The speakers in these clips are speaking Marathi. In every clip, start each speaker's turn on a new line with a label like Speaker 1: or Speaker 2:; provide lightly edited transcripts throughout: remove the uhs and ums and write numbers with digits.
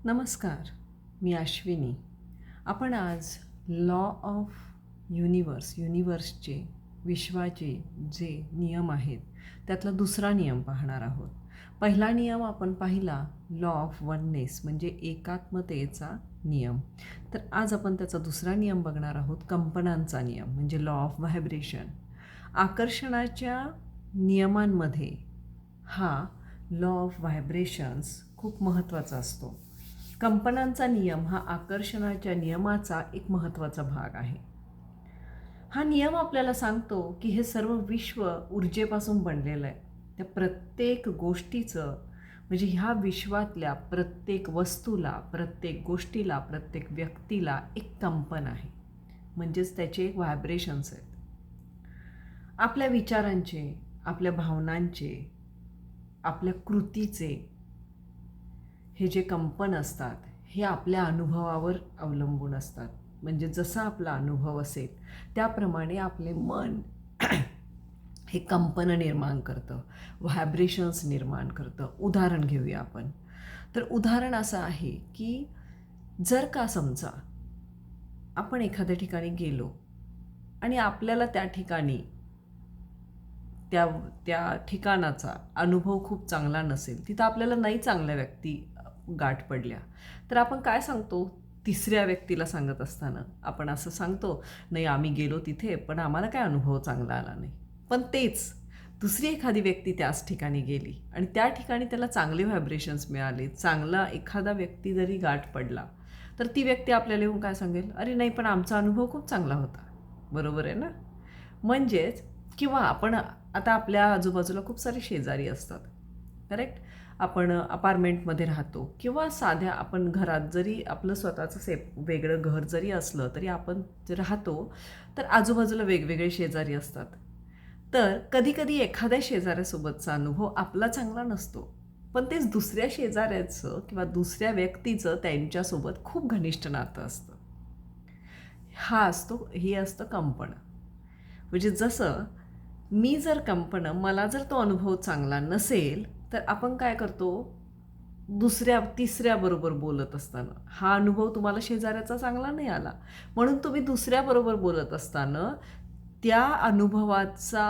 Speaker 1: नमस्कार, मी अश्विनी. आपण आज लॉ ऑफ युनिवर्सचे विश्वाचे जे नियम आहेत त्यातला दुसरा नियम पाहणार आहोत. पहिला नियम आपण पाहिला लॉ ऑफ वननेस म्हणजे एकात्मतेचा नियम. तर आज आपण त्याचा दुसरा नियम बघणार आहोत, कंपनांचा नियम म्हणजे लॉ ऑफ व्हायब्रेशन. आकर्षणाच्या नियमांमध्ये हा लॉ ऑफ व्हायब्रेशन्स खूप महत्त्वाचा असतो. कंपनांचा नियम हा आकर्षणाच्या नियमाचा एक महत्त्वाचा भाग आहे. हा नियम आपल्याला सांगतो की हे सर्व विश्व ऊर्जेपासून बनलेलं आहे. त्या प्रत्येक गोष्टीचं म्हणजे ह्या विश्वातल्या प्रत्येक वस्तूला, प्रत्येक गोष्टीला, प्रत्येक व्यक्तीला एक कंपन आहे, म्हणजेच त्याचे एक व्हायब्रेशन्स आहेत. आपल्या विचारांचे, आपल्या भावनांचे, आपल्या कृतीचे हे जे कंपन असतात हे आपल्या अनुभवावर अवलंबून असतात. म्हणजे जसा आपला अनुभव असेल त्याप्रमाणे आपले मन हे कंपन निर्माण करतं, व्हायब्रेशन्स निर्माण करतं. उदाहरण घेऊया आपण. तर उदाहरण असं आहे की जर का समजा आपण एखाद्या ठिकाणी गेलो आणि आपल्याला त्या ठिकाणी त्या ठिकाणाचा अनुभव खूप चांगला नसेल, तिथं आपल्याला नाही चांगल्या व्यक्ती गाठ पडल्या, तर आपण काय सांगतो? तिसऱ्या व्यक्तीला सांगत असताना आपण असं सांगतो, नाही आम्ही गेलो तिथे पण आम्हाला काय अनुभव चांगला आला नाही. पण तेच दुसरी एखादी व्यक्ती त्याच ठिकाणी गेली आणि त्या ठिकाणी त्याला चांगले व्हायब्रेशन्स मिळाले, चांगला एखादा व्यक्ती जरी गाठ पडला, तर ती व्यक्ती आपल्याला येऊन काय सांगेल? अरे नाही पण आमचा अनुभव खूप चांगला होता. बरोबर आहे ना? म्हणजेच किंवा आपण आता आपल्या आजूबाजूला खूप सारे शेजारी असतात, करेक्ट? आपण अपार्टमेंटमध्ये राहतो किंवा साध्या आपण घरात जरी आपलं स्वतःचं वेगळं घर जरी असलं तरी आपण जे राहतो तर आजूबाजूला वेगवेगळे शेजारी असतात. तर कधीकधी एखाद्या शेजाऱ्यासोबतचा अनुभव आपला चांगला नसतो, पण तेच दुसऱ्या शेजाऱ्याचं किंवा दुसऱ्या व्यक्तीचं त्यांच्यासोबत खूप घनिष्ठ नातं असतं. हे असतं कंपन. म्हणजे जसं मी जर मला जर तो अनुभव चांगला नसेल तर आपण काय करतो? तिसऱ्याबरोबर बोलत असताना हा अनुभव तुम्हाला शेजाऱ्याचा चांगला नाही आला म्हणून तुम्ही दुसऱ्याबरोबर बोलत असताना त्या अनुभवाचा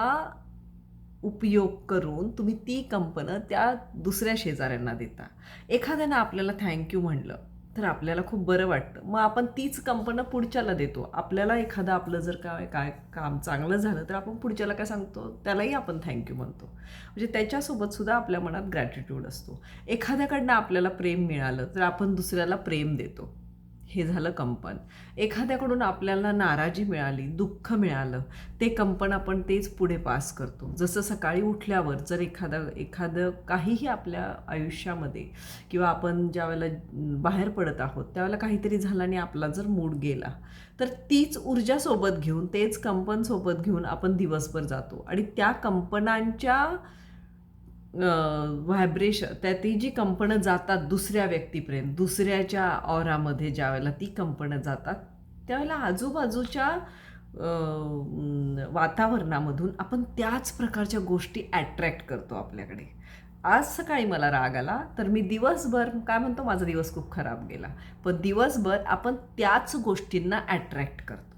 Speaker 1: उपयोग करून तुम्ही ती कंपन त्या दुसऱ्या शेजाऱ्यांना देता. एखाद्यानं आपल्याला थँक्यू म्हणलं तर आपल्याला खूप बरं वाटतं, मग आपण तीच कंपन पुढच्याला देतो. आपल्याला एखादं आपलं जर काय काम चांगलं झालं तर आपण पुढच्याला काय सांगतो? त्यालाही आपण थँक्यू म्हणतो. म्हणजे त्याच्यासोबत सुद्धा आपल्या मनात ग्रॅटिट्यूड असतो. एखाद्याकडनं आपल्याला प्रेम मिळालं तर आपण दुसऱ्याला प्रेम देतो. हे झालं कंपन. एखाद्याकडून आपल्याला नाराजी मिळाली, दुःख मिळालं, ते कंपन आपण तेच पुढे पास करतो. जसं सकाळी उठल्यावर जर एखादं काहीही आपल्या आयुष्यामध्ये किंवा आपण ज्यावेळेला बाहेर पडत आहोत त्यावेळेला काहीतरी झालं आणि आपला जर मूड गेला तर तीच ऊर्जा सोबत घेऊन, तेच कंपन सोबत घेऊन आपण दिवसभर जातो आणि त्या कंपनांच्या व्हायब्रेशन ती जी कंपनं जातात दुसऱ्या व्यक्तीपर्यंत, दुसऱ्याच्या ऑरामध्ये ज्यावेळेला ती कंपनं जातात त्यावेळेला आजूबाजूच्या वातावरणामधून आपण त्याच प्रकारच्या गोष्टी ॲट्रॅक्ट करतो आपल्याकडे. आज सकाळी मला राग आला तर मी दिवसभर काय म्हणतो? माझा दिवस खूप खराब गेला. पण दिवसभर आपण त्याच गोष्टींना ॲट्रॅक्ट करतो.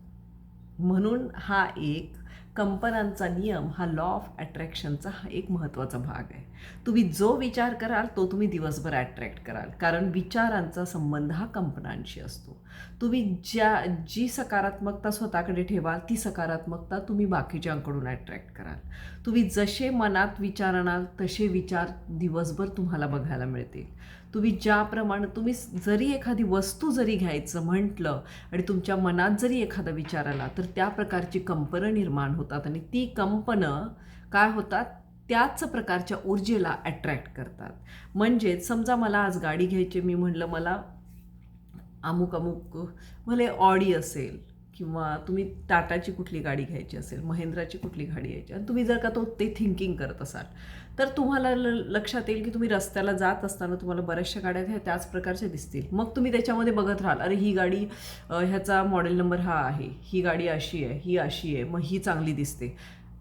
Speaker 1: म्हणून हा एक कंपनांचा नियम, हा लॉ ऑफ अट्रॅक्शनचा हा एक महत्त्वाचा भाग आहे. तुम्ही जो विचार कराल तो तुम्ही दिवसभर ॲट्रॅक्ट कराल, कारण विचारांचा संबंध हा कंपनांशी असतो. तुम्ही जी सकारात्मकता स्वतःकडे ठेवाल ती सकारात्मकता तुम्ही बाकीच्यांकडून ॲट्रॅक्ट कराल. तुम्ही जसे मनात विचार आणाल तसे विचार दिवसभर तुम्हाला बघायला मिळतील. तुम्ही जरी एखादी वस्तू जरी घ्यायचं म्हटलं आणि तुमच्या मनात जरी एखादा विचार आला तर त्या प्रकारची कंपनं निर्माण होतात आणि ती कंपनं काय होतात? त्याच प्रकारच्या ऊर्जेला अट्रॅक्ट करतात. म्हणजेच समजा मला आज गाडी घ्यायची, मी म्हटलं मला मला ऑडी असेल किंवा तुम्ही टाटाची कुठली गाडी घ्यायची असेल, महिंद्राची कुठली गाडी घ्यायची, आणि तुम्ही जर का ते थिंकिंग करत असाल तर तुम्हाला लक्षात येईल की तुम्ही रस्त्याला जात असताना तुम्हाला बऱ्याचशा गाड्या त्याच प्रकारच्या दिसतील. मग तुम्ही त्याच्यामध्ये बघत राहाल, अरे ही गाडी ह्याचा मॉडेल नंबर हा आहे, ही गाडी अशी आहे, ही अशी आहे, मग ही चांगली दिसते.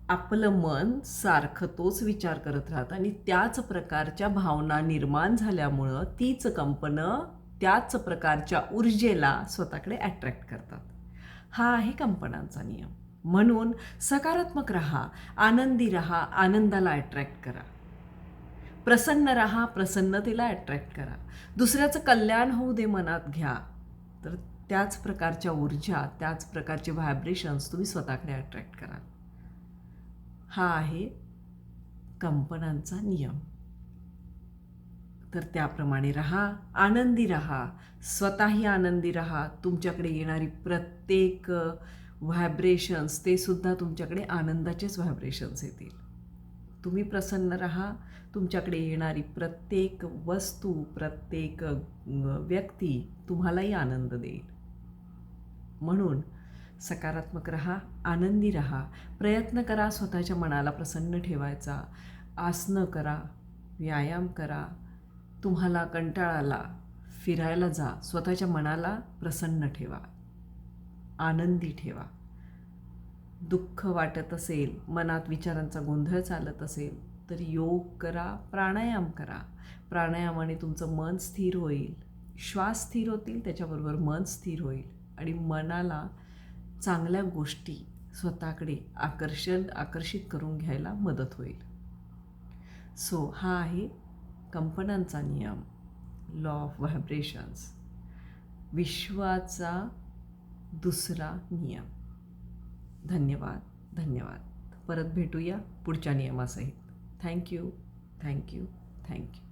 Speaker 1: आपलं मन सारखं तोच विचार करत राहतं आणि त्याच प्रकारच्या भावना निर्माण झाल्यामुळं तीच कंपनं त्याच प्रकारच्या ऊर्जेला स्वतःकडे अट्रॅक्ट करतात. हा आहे कंपनांचा नियम. म्हणून सकारात्मक राहा, आनंदी राहा, आनंदाला अट्रॅक्ट करा. प्रसन्न राहा, प्रसन्नतेला अट्रॅक्ट करा. दुसऱ्याचं कल्याण होऊ दे मनात घ्या. तर त्याच प्रकारच्या ऊर्जा, त्याच प्रकारचे व्हायब्रेशन्स तुम्ही स्वतःकडे अट्रॅक्ट कराल. हा आहे कंपनांचा नियम. तर त्याप्रमाणे राहा, आनंदी राहा, स्वतःही आनंदी राहा. तुमच्याकडे येणारी प्रत्येक व्हायब्रेशन्स ते सुद्धा तुमच्याकडे आनंदाचेच व्हायब्रेशन्स येतील. तुम्ही प्रसन्न राहा, तुमच्याकडे येणारी प्रत्येक वस्तू, प्रत्येक व्यक्ती तुम्हालाही आनंद देईल. म्हणून सकारात्मक राहा, आनंदी राहा, प्रयत्न करा स्वतःच्या मनाला प्रसन्न ठेवायचा. आसनं करा, व्यायाम करा. तुम्हाला कंटाळा आला, फिरायला जा. स्वतःच्या मनाला प्रसन्न ठेवा, आनंदी ठेवा. दुःख वाटत असेल, मनात विचारांचा गोंधळ चालत असेल तर योग करा, प्राणायाम करा. प्राणायामाने तुमचं मन स्थिर होईल, श्वास स्थिर होतील, त्याच्याबरोबर मन स्थिर होईल आणि मनाला चांगल्या गोष्टी स्वतःकडे आकर्षित करून घ्यायला मदत होईल. सो हा आहे कंपनांचा नियम, लॉ ऑफ व्हायब्रेशन्स, विश्वाचा दुसरा नियम. धन्यवाद, धन्यवाद. परत भेटूया पुढच्या नियमासहित. Thank you, thank you, thank you.